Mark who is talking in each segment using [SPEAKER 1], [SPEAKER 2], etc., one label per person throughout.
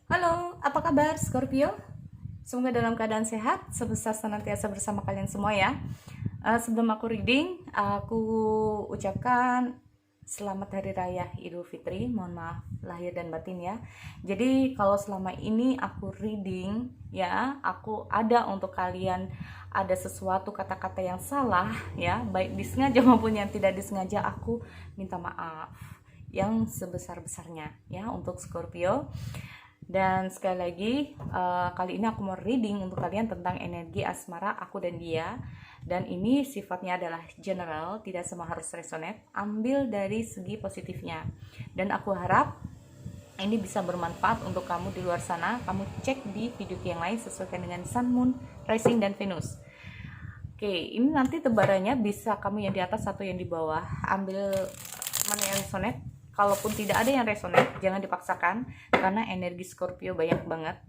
[SPEAKER 1] Halo, apa kabar Scorpio? Semoga dalam keadaan sehat, sebesar senantiasa bersama kalian semua ya. Sebelum aku reading, aku ucapkan selamat Hari Raya Idul Fitri. Mohon maaf lahir dan batin ya. Jadi kalau selama ini aku reading ya, aku ada untuk kalian ada sesuatu kata-kata yang salah ya, baik disengaja maupun yang tidak disengaja, aku minta maaf yang sebesar-besarnya ya untuk Scorpio. Dan sekali lagi, kali ini aku mau reading untuk kalian tentang energi asmara aku dan dia. Dan ini sifatnya adalah general, tidak semua harus resonate. Ambil dari segi positifnya. Dan aku harap ini bisa bermanfaat untuk kamu di luar sana. Kamu cek di video yang lain sesuaikan dengan Sun, Moon, Rising, dan Venus. Oke, ini nanti tebarannya bisa kamu yang di atas atau yang di bawah. Ambil mana yang resonate. Kalaupun tidak ada yang resonate, jangan dipaksakan karena energi Scorpio banyak banget.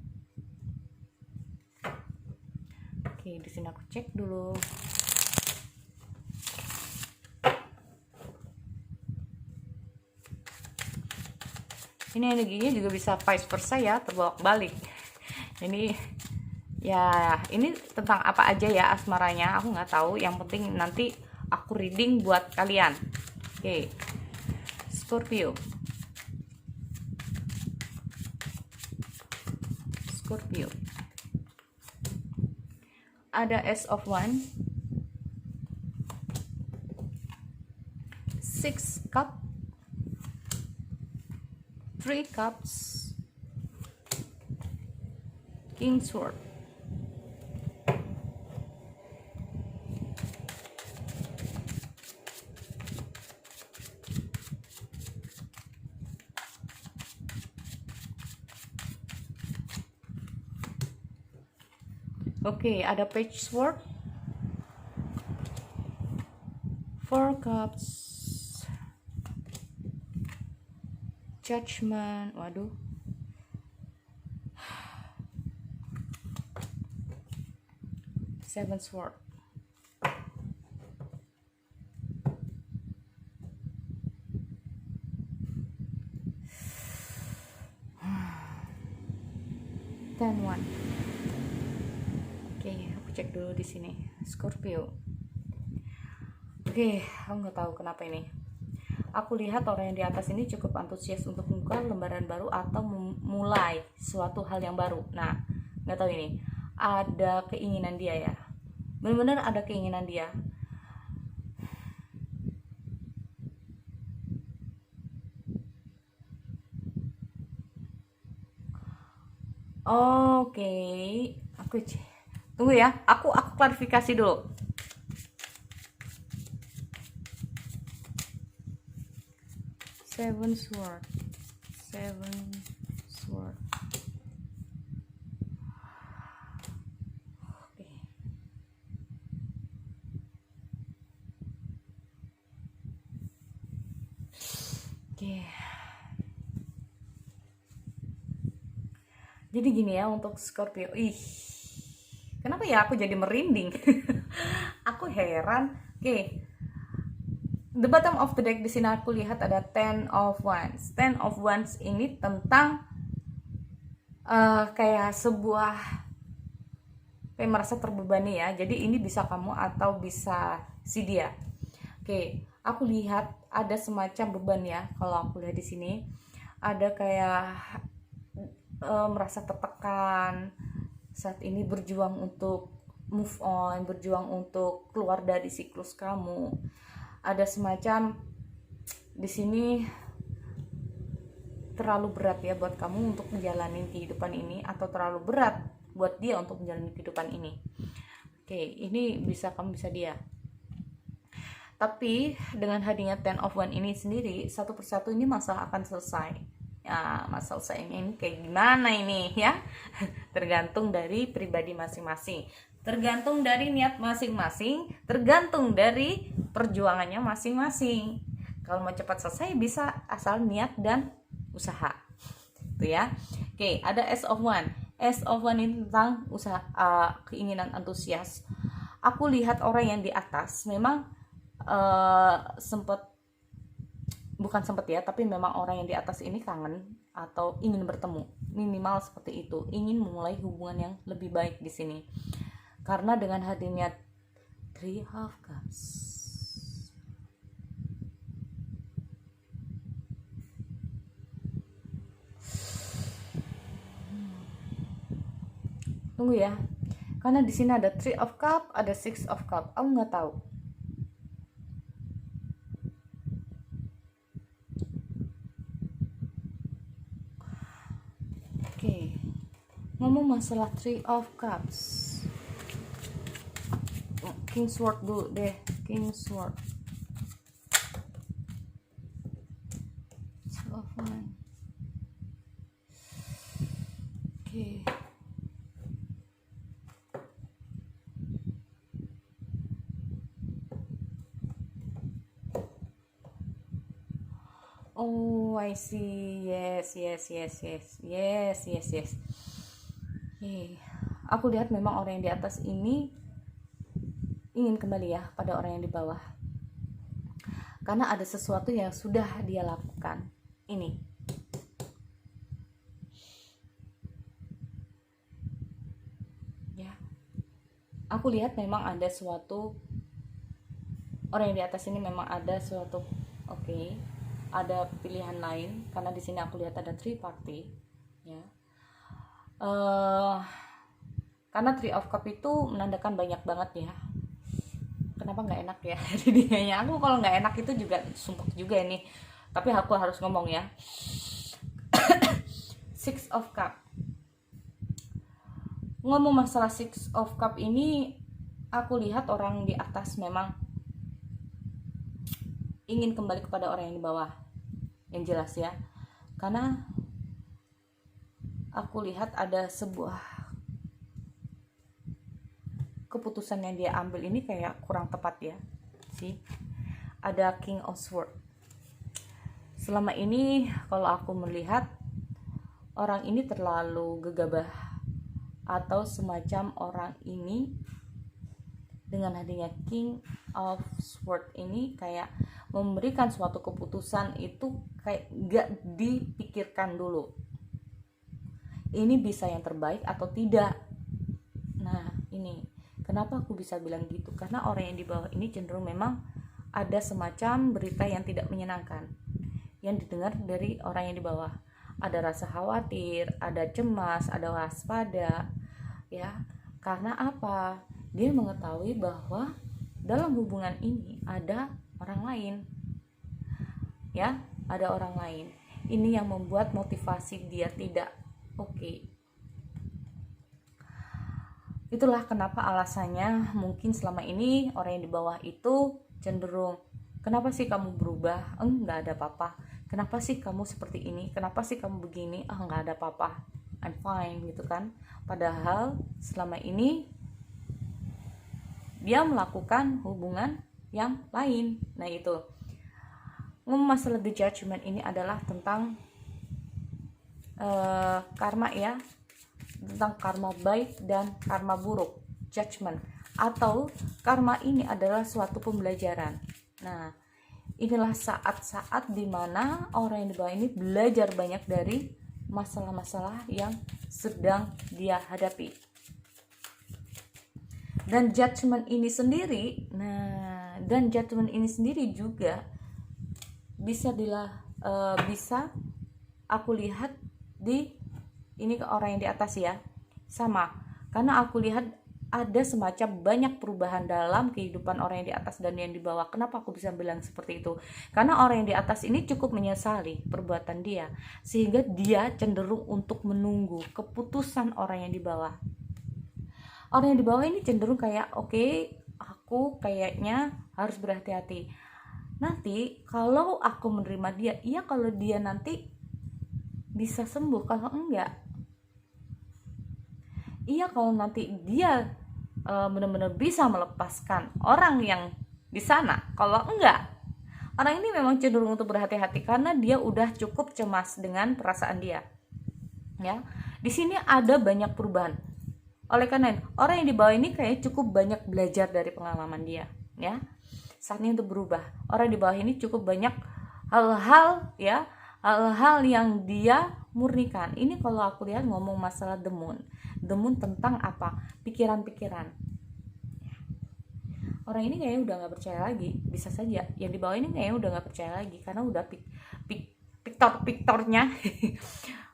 [SPEAKER 1] Oke, di sini aku cek dulu. Ini energinya juga bisa vice versa ya, terbolak-balik. Ini ya, ini tentang apa aja ya asmaranya, aku nggak tahu. Yang penting nanti aku reading buat kalian. Oke, Scorpio. Scorpio. Ada Ace of Wands, Six Cup, Three Cups, King Sword. Oke, ada Page Sword, Four Cups, Judgment, waduh, Seven Sword. Ten One. Oke, aku cek dulu di sini. Scorpio. Oke, aku nggak tahu kenapa ini. Aku lihat orang yang di atas ini cukup antusias untuk membuka lembaran baru atau memulai suatu hal yang baru. Nah, nggak tahu ini. Ada keinginan dia ya. Benar-benar ada keinginan dia. Oke, aku tunggu ya. Aku klarifikasi dulu. Seven Sword. Oke. Jadi gini ya untuk Scorpio. Kenapa ya aku jadi merinding? Aku heran. Oke. The bottom of the deck di sini aku lihat ada Ten of Wands. Ten of Wands ini tentang kayak sebuah kayak merasa terbebani ya. Jadi ini bisa kamu atau bisa si dia. Oke, aku lihat ada semacam beban ya. Kalau aku lihat di sini ada kayak merasa tertekan saat ini, berjuang untuk move on, berjuang untuk keluar dari siklus kamu. Ada semacam di sini terlalu berat ya buat kamu untuk menjalani kehidupan ini, atau terlalu berat buat dia untuk menjalani kehidupan ini. Oke, ini bisa kamu bisa dia. Tapi dengan hadirnya Ten of Wands ini sendiri, satu persatu ini masalah akan selesai. Ya, masalah selesainya ini kayak gimana ini ya? Tergantung dari pribadi masing-masing. Tergantung dari niat masing-masing, tergantung dari perjuangannya masing-masing. Kalau mau cepat selesai bisa asal niat dan usaha. Itu ya. Oke, ada Ace of Wands. Ace of Wands ini tentang usaha, keinginan antusias. Aku lihat orang yang di atas memang sempat bukan sempat ya, tapi memang orang yang di atas ini kangen atau ingin bertemu, minimal seperti itu, ingin memulai hubungan yang lebih baik di sini. Karena dengan hadirnya Three of Cups, tunggu ya, karena di sini ada Three of Cup, ada Six of Cup, aku nggak tahu. Oke, ngomong masalah Three of Cups, King Sword dulu deh, King Sword, Two of Wands. Oke. Oh, I see. Yes. Aku lihat memang orang yang di atas ini ingin kembali ya pada orang yang di bawah. Karena ada sesuatu yang sudah dia lakukan. Ini. Ya. Aku lihat memang ada suatu orang yang di atas ini memang ada suatu ada pilihan lain, karena di sini aku lihat ada three party ya. Karena Three of Cup itu menandakan banyak banget ya. Kenapa nggak enak ya dianya? Aku kalau nggak enak itu juga sumpah juga ini, tapi aku harus ngomong ya. Six of Cup, ngomong masalah Six of Cup ini, aku lihat orang di atas memang ingin kembali kepada orang yang di bawah, yang jelas ya. Karena aku lihat ada sebuah keputusan yang dia ambil ini kayak kurang tepat ya sih. Ada King of Swords. Selama ini kalau aku melihat orang ini terlalu gegabah, atau semacam orang ini dengan hadirnya King of Swords ini kayak memberikan suatu keputusan itu kayak gak dipikirkan dulu, ini bisa yang terbaik atau tidak. Nah ini kenapa aku bisa bilang gitu, karena orang yang di bawah ini cenderung memang ada semacam berita yang tidak menyenangkan yang didengar dari orang yang di bawah. Ada rasa khawatir, ada cemas, ada waspada ya. Karena apa? Dia mengetahui bahwa dalam hubungan ini ada orang lain ya, ada orang lain. Ini yang membuat motivasi dia tidak oke. Itulah kenapa alasannya mungkin selama ini orang yang di bawah itu cenderung, kenapa sih kamu berubah? Enggak ada apa-apa. Kenapa sih kamu seperti ini? Kenapa sih kamu begini? Enggak ada apa-apa, I'm fine gitu kan. Padahal selama ini dia melakukan hubungan yang lain. Nah itu masalah The Judgment ini adalah tentang karma ya, tentang karma baik dan karma buruk, judgment, atau karma ini adalah suatu pembelajaran. Nah inilah saat-saat dimana orang yang di bawah ini belajar banyak dari masalah-masalah yang sedang dia hadapi. Dan judgment ini sendiri, juga bisa aku lihat di ini ke orang yang di atas ya, sama. Karena aku lihat ada semacam banyak perubahan dalam kehidupan orang yang di atas dan yang di bawah. Kenapa aku bisa bilang seperti itu? Karena orang yang di atas ini cukup menyesali perbuatan dia, sehingga dia cenderung untuk menunggu keputusan orang yang di bawah. Orang yang di bawah ini cenderung kayak oke, aku kayaknya harus berhati-hati. Nanti kalau aku menerima dia, iya kalau dia nanti bisa sembuh, kalau enggak, iya kalau nanti dia benar-benar bisa melepaskan orang yang di sana, kalau enggak, orang ini memang cenderung untuk berhati-hati karena dia udah cukup cemas dengan perasaan dia. Ya, di sini ada banyak perubahan. Oleh karena itu, orang yang di bawah ini kayak cukup banyak belajar dari pengalaman dia, ya. Saatnya untuk berubah. Orang di bawah ini cukup banyak hal-hal ya, hal-hal yang dia murnikan. Ini kalau aku lihat ngomong masalah the moon tentang apa, pikiran-pikiran. Orang ini kayaknya udah nggak percaya lagi, bisa saja yang di bawah ini kayaknya udah nggak percaya lagi karena udah piktornya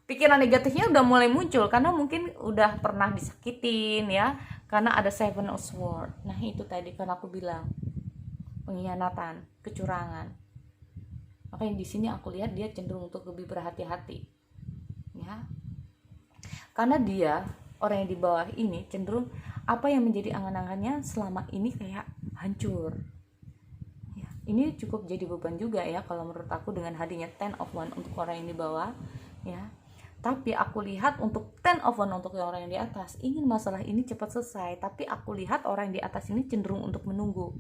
[SPEAKER 1] pikiran negatifnya udah mulai muncul karena mungkin udah pernah disakitin ya, karena ada Seven of Swords. Nah itu tadi kan aku bilang pengkhianatan, kecurangan. Makanya di sini aku lihat dia cenderung untuk lebih berhati-hati ya, karena dia orang yang di bawah ini cenderung apa yang menjadi angan-angannya selama ini kayak hancur ya. Ini cukup jadi beban juga ya kalau menurut aku dengan hadirnya Ten of Wands untuk orang yang di bawah ya. Tapi aku lihat untuk Ten of Wands untuk orang yang di atas ingin masalah ini cepat selesai, tapi aku lihat orang yang di atas ini cenderung untuk menunggu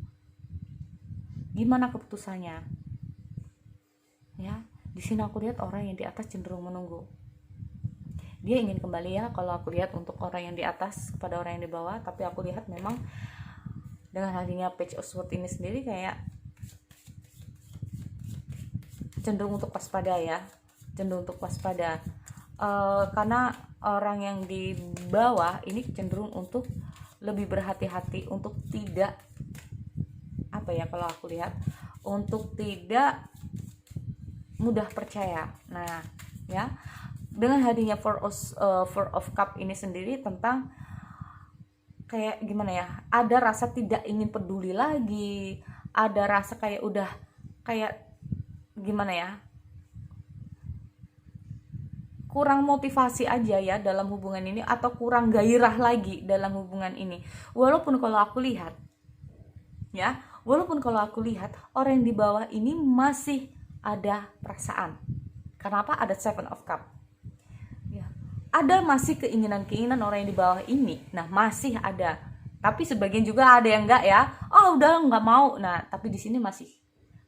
[SPEAKER 1] gimana keputusannya ya. Di sini aku lihat orang yang di atas cenderung menunggu, dia ingin kembali ya kalau aku lihat untuk orang yang di atas kepada orang yang di bawah. Tapi aku lihat memang dengan hadirnya Page of Swords ini sendiri kayak cenderung untuk waspada ya, cenderung untuk waspada. Karena orang yang di bawah ini cenderung untuk lebih berhati-hati untuk tidak apa ya, kalau aku lihat untuk tidak mudah percaya. Nah ya, dengan hadirnya Four of Cup ini sendiri tentang kayak gimana ya, ada rasa tidak ingin peduli lagi, ada rasa kayak udah kayak gimana ya, kurang motivasi aja ya dalam hubungan ini, atau kurang gairah lagi dalam hubungan ini. Walaupun kalau aku lihat ya, walaupun kalau aku lihat orang yang di bawah ini masih ada perasaan. Kenapa? Ada Seven of Cup ya, ada masih keinginan orang yang di bawah ini. Nah masih ada, tapi sebagian juga ada yang enggak ya, oh udah nggak mau. Nah tapi di sini masih,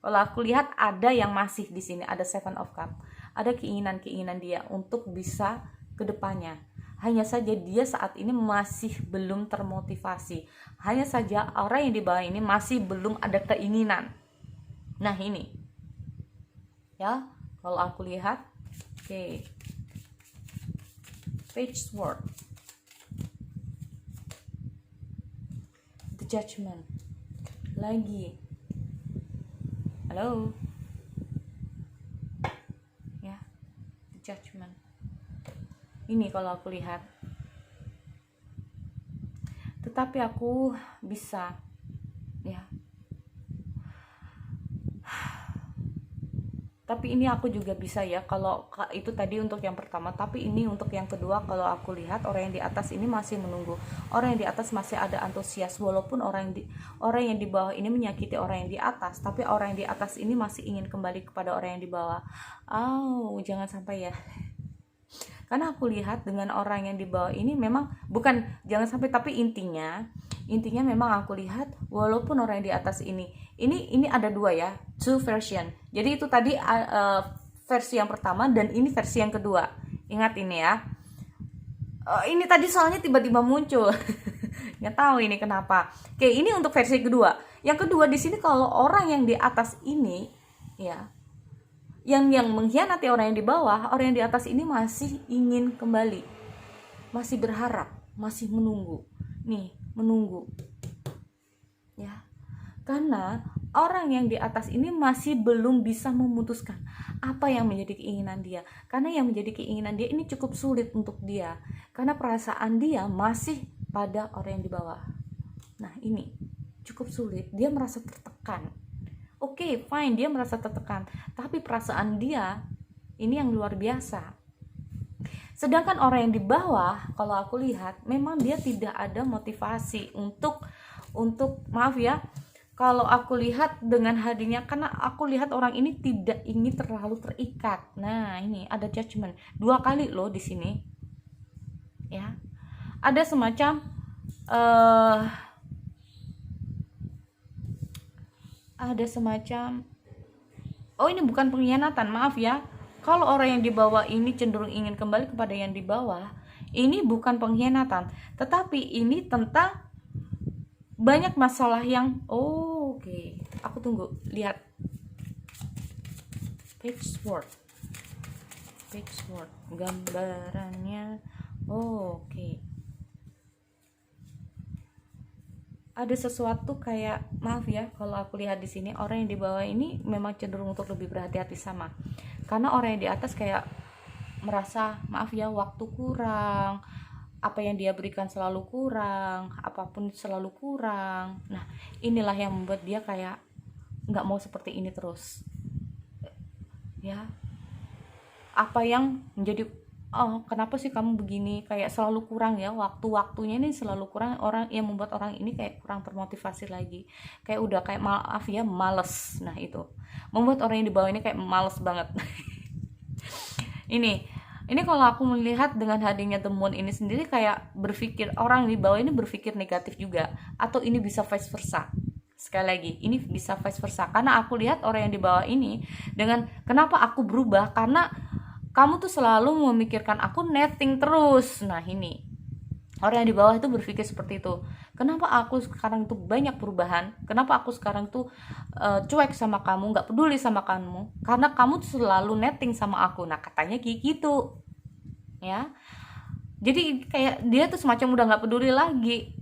[SPEAKER 1] kalau aku lihat ada yang masih di sini, ada Seven of Cup, ada keinginan dia untuk bisa ke depannya. Hanya saja dia saat ini masih belum termotivasi. Hanya saja orang yang di bawah ini masih belum ada keinginan. Nah ini ya, kalau aku lihat oke. Page Sword, The Judgment lagi. Halo ya, The Judgment ini kalau aku lihat. Tetapi aku bisa ya, tapi ini aku juga bisa ya, kalau itu tadi untuk yang pertama. Tapi ini untuk yang kedua, kalau aku lihat orang yang di atas ini masih menunggu, orang yang di atas masih ada antusias. Walaupun orang yang di bawah ini menyakiti orang yang di atas, tapi orang yang di atas ini masih ingin kembali kepada orang yang di bawah. Jangan sampai ya, karena aku lihat dengan orang yang di bawah ini memang bukan jangan sampai, tapi intinya memang aku lihat walaupun orang yang di atas ini ada dua ya, two version. Jadi itu tadi versi yang pertama dan ini versi yang kedua. Ingat ini ya. Ini tadi soalnya tiba-tiba muncul. Nggak tahu ini kenapa. Oke, ini untuk versi kedua. Yang kedua di sini kalau orang yang di atas ini ya, yang mengkhianati orang yang di bawah, orang yang di atas ini masih ingin kembali, masih berharap, masih menunggu. Nih, menunggu ya, karena orang yang di atas ini masih belum bisa memutuskan apa yang menjadi keinginan dia. Karena yang menjadi keinginan dia ini cukup sulit untuk dia, karena perasaan dia masih pada orang yang di bawah. Nah ini cukup sulit, dia merasa tertekan. Oke, fine, dia merasa tertekan, tapi perasaan dia ini yang luar biasa. Sedangkan orang yang di bawah, kalau aku lihat, memang dia tidak ada motivasi untuk maaf ya, kalau aku lihat dengan hadirnya, karena aku lihat orang ini tidak ingin terlalu terikat. Nah ini ada Judgment 2 kali loh di sini ya, ada semacam ini bukan pengkhianatan, maaf ya. Kalau orang yang di bawah ini cenderung ingin kembali kepada yang di bawah, ini bukan pengkhianatan, tetapi ini tentang banyak masalah yang oke. Aku tunggu, lihat. Patchwork gambarannya. Oke. Ada sesuatu kayak, maaf ya kalau aku lihat di sini, orang yang di bawah ini memang cenderung untuk lebih berhati-hati sama, karena orang yang di atas kayak merasa, maaf ya, waktu kurang, apa yang dia berikan selalu kurang, apapun selalu kurang. Nah, inilah yang membuat dia kayak nggak mau seperti ini terus ya. Apa yang menjadi, oh kenapa sih kamu begini, kayak selalu kurang ya, waktunya ini selalu kurang, orang yang membuat orang ini kayak kurang termotivasi lagi, kayak udah kayak, maaf ya, males. Nah itu membuat orang yang di bawah ini kayak males banget. ini kalau aku melihat dengan hadirnya The Moon ini sendiri, kayak berpikir orang di bawah ini berpikir negatif juga, atau ini bisa vice versa. Sekali lagi, ini bisa vice versa, karena aku lihat orang yang di bawah ini dengan, kenapa aku berubah, karena kamu tuh selalu memikirkan aku netting terus. Nah ini orang yang di bawah itu berpikir seperti itu. Kenapa aku sekarang tuh banyak perubahan, kenapa aku sekarang tuh cuek sama kamu, gak peduli sama kamu, karena kamu tuh selalu netting sama aku. Nah katanya kayak gitu ya. Jadi kayak dia tuh semacam udah gak peduli lagi.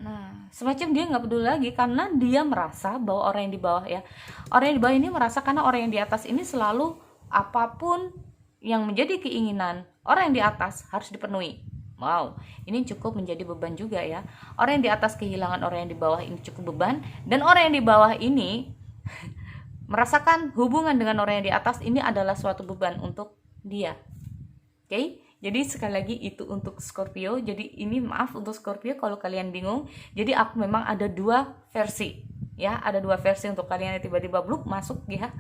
[SPEAKER 1] Nah semacam dia gak peduli lagi, karena dia merasa bahwa orang yang di bawah ya, orang yang di bawah ini merasa karena orang yang di atas ini selalu apapun yang menjadi keinginan orang yang di atas harus dipenuhi. Wow, ini cukup menjadi beban juga ya. Orang yang di atas kehilangan orang yang di bawah ini cukup beban, dan orang yang di bawah ini merasakan hubungan dengan orang yang di atas ini adalah suatu beban untuk dia. Oke? Jadi sekali lagi itu untuk Scorpio. Jadi ini maaf untuk Scorpio kalau kalian bingung. Jadi aku memang ada dua versi ya, ada dua versi untuk kalian yang tiba-tiba bluk masuk ya.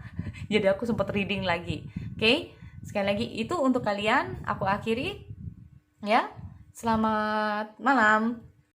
[SPEAKER 1] Jadi aku sempat reading lagi. Oke? Sekali lagi itu untuk kalian, aku akhiri ya. Selamat malam.